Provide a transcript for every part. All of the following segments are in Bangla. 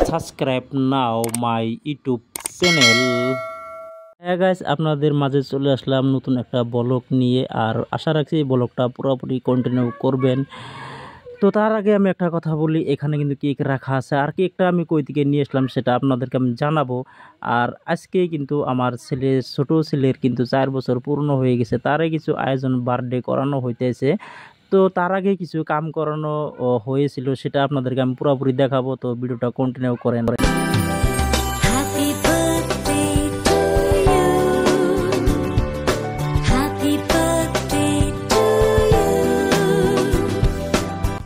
Subscribe now my YouTube channel. হ্যাঁ গাইস, আপনাদের মাঝে চলে আসলাম নতুন একটা ব্লগ নিয়ে। আর আশা রাখছি এই ব্লগটা পুরোপুরি কন্টিনিউ করবেন। তো তার আগে আমি একটা কথা বলি, এখানে কিন্তু কেক রাখা আছে। আর কেকটা আমি কই থেকে নিয়ে আসলাম সেটা আপনাদেরকে আমি জানাবো। আর আজকে কিন্তু আমার ছোট ছেলের কিন্তু 4 বছর পূর্ণ হয়ে গেছে। তারই কিছু আয়োজন বার্থডে করানো হইতেছে। তো তার আগে কিছু কাম করানো হয়েছিল, সেটা আপনাদেরকে আমি পুরোপুরি দেখাবো। তো ভিডিওটা কন্টিনিউ করেন।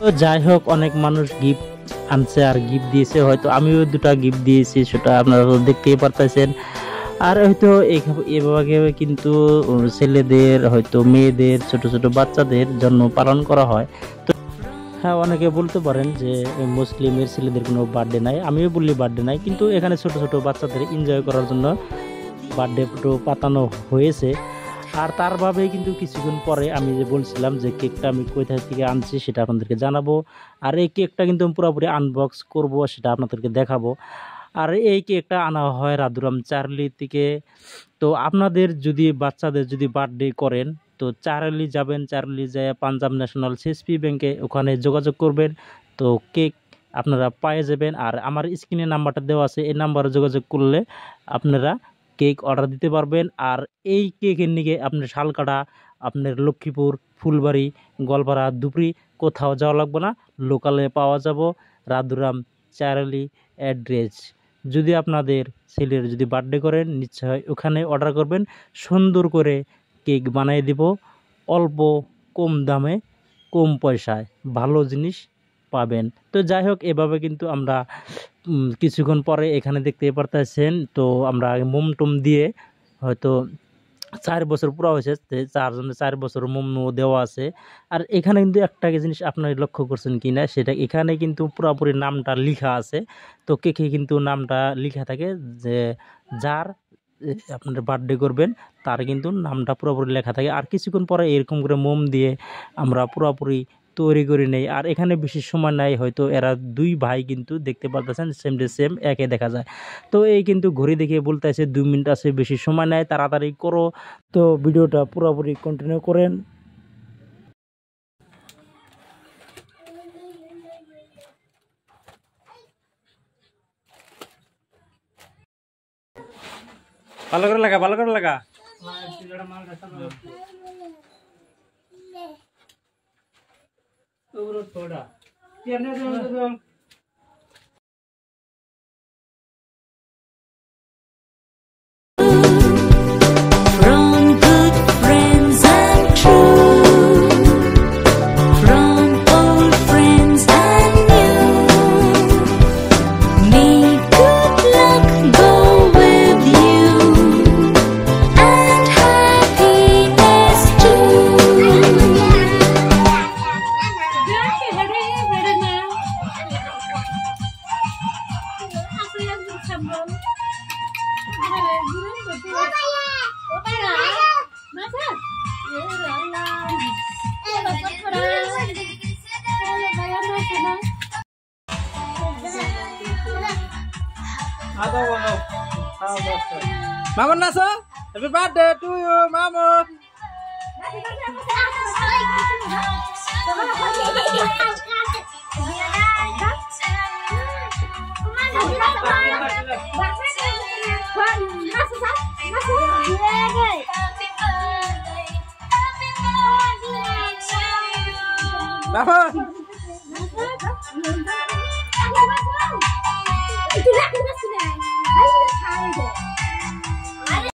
তো যাই হোক, অনেক মানুষ গিফট আনছে আর গিফট দিয়েছে, হয়তো আমিও দুটা গিফট দিয়েছি, সেটা আপনারা দেখতেই পারতেছেন। আর হয়তো এভাবে কিন্তু ছেলেদের, হয়তো মেয়েদের, ছোট ছোট বাচ্চাদের জন্য পালন করা হয়। তো হ্যাঁ, অনেকে বলতে পারেন যে মুসলিমের ছেলেদের কোনো বার্থডে নাই, আমিও বললি বার্থডে নাই, কিন্তু এখানে ছোট ছোট বাচ্চাদের এনজয় করার জন্য বার্থডে পাতানো হয়েছে। আর তারভাবেই কিন্তু কিছুক্ষণ পরে আমি যে বলছিলাম যে কেকটা আমি কোথা থেকে আনছি সেটা আপনাদেরকে জানাবো। আর এই কেকটা কিন্তু আমি পুরোপুরি আনবক্স করব, সেটা আপনাদেরকে দেখাবো। আর এই কেকটা আনা হয় রাধুরাম চার্লি থেকে। তো আপনাদের যদি বাচ্চাদের যদি বার্থডে করেন, তো চার্লি যাবেন, চার্লি যায় পাঞ্জাব ন্যাশনাল সিএসপি ব্যাংকে, ওখানে যোগাযোগ করবেন। তো কেক আপনারা পেয়ে যাবেন। আর আমার স্ক্রিনে নাম্বারটা দেওয়া আছে, এই নাম্বারে যোগাযোগ করলে আপনারা কেক অর্ডার দিতে পারবেন। আর এই কেকের নিকে আপনার শালকাটা, আপনার লক্ষ্মীপুর, ফুলবাড়ি, গোয়ালপাড়া, দুপরি কোথাও যাওয়া লাগবে না, লোকালে পাওয়া যাব রাধুরাম চার্লি অ্যাড্রেস। যদি আপনাদের ছেলের যদি বার্থডে করেন, নিশ্চয় ওখানে অর্ডার করবেন, সুন্দর করে কেক বানিয়ে দিব, অল্প কম দামে, কম পয়সায় ভালো জিনিস পাবেন। তো যাই হোক, এভাবে কিন্তু আমরা কিছুক্ষণ পরে এখানে দেখতে পারতেছেন। তো আমরা মোম টোম দিয়ে, হয়তো 4 বছর পুরো হয়েছে, 4 বছর মোম দেওয়া আছে। আর এখানে কিন্তু একটা জিনিস আপনারা লক্ষ্য করছেন কি না, সেটা এখানে কিন্তু পুরোপুরি নামটা লেখা আছে। তো কেকে কিন্তু নামটা লেখা থাকে, যে যার আপনার বার্থডে করবেন তার কিন্তু নামটা পুরোপুরি লেখা থাকে। আর কিছুক্ষণ পরে এরকম করে মোম দিয়ে আমরা পুরোপুরি তৈরি করে নেই। আর এখানে বেশি সময় নাই, হয়তো এরা 2 ভাই কিন্তু দেখতে পারতেছেন সেম টু সেম একে দেখা যায়। তো এই কিন্তু ঘড়ি দেখে বলতেছে 2 মিনিট আছে, বেশি সময় নাই, তাড়াতাড়ি করো। তো ভিডিওটা পুরোপুরি কন্টিনিউ করেন। ভালো করে লাগা, ভালো করে লাগা। Mamun Nasa, happy birthday to you, Mamun. Mamun.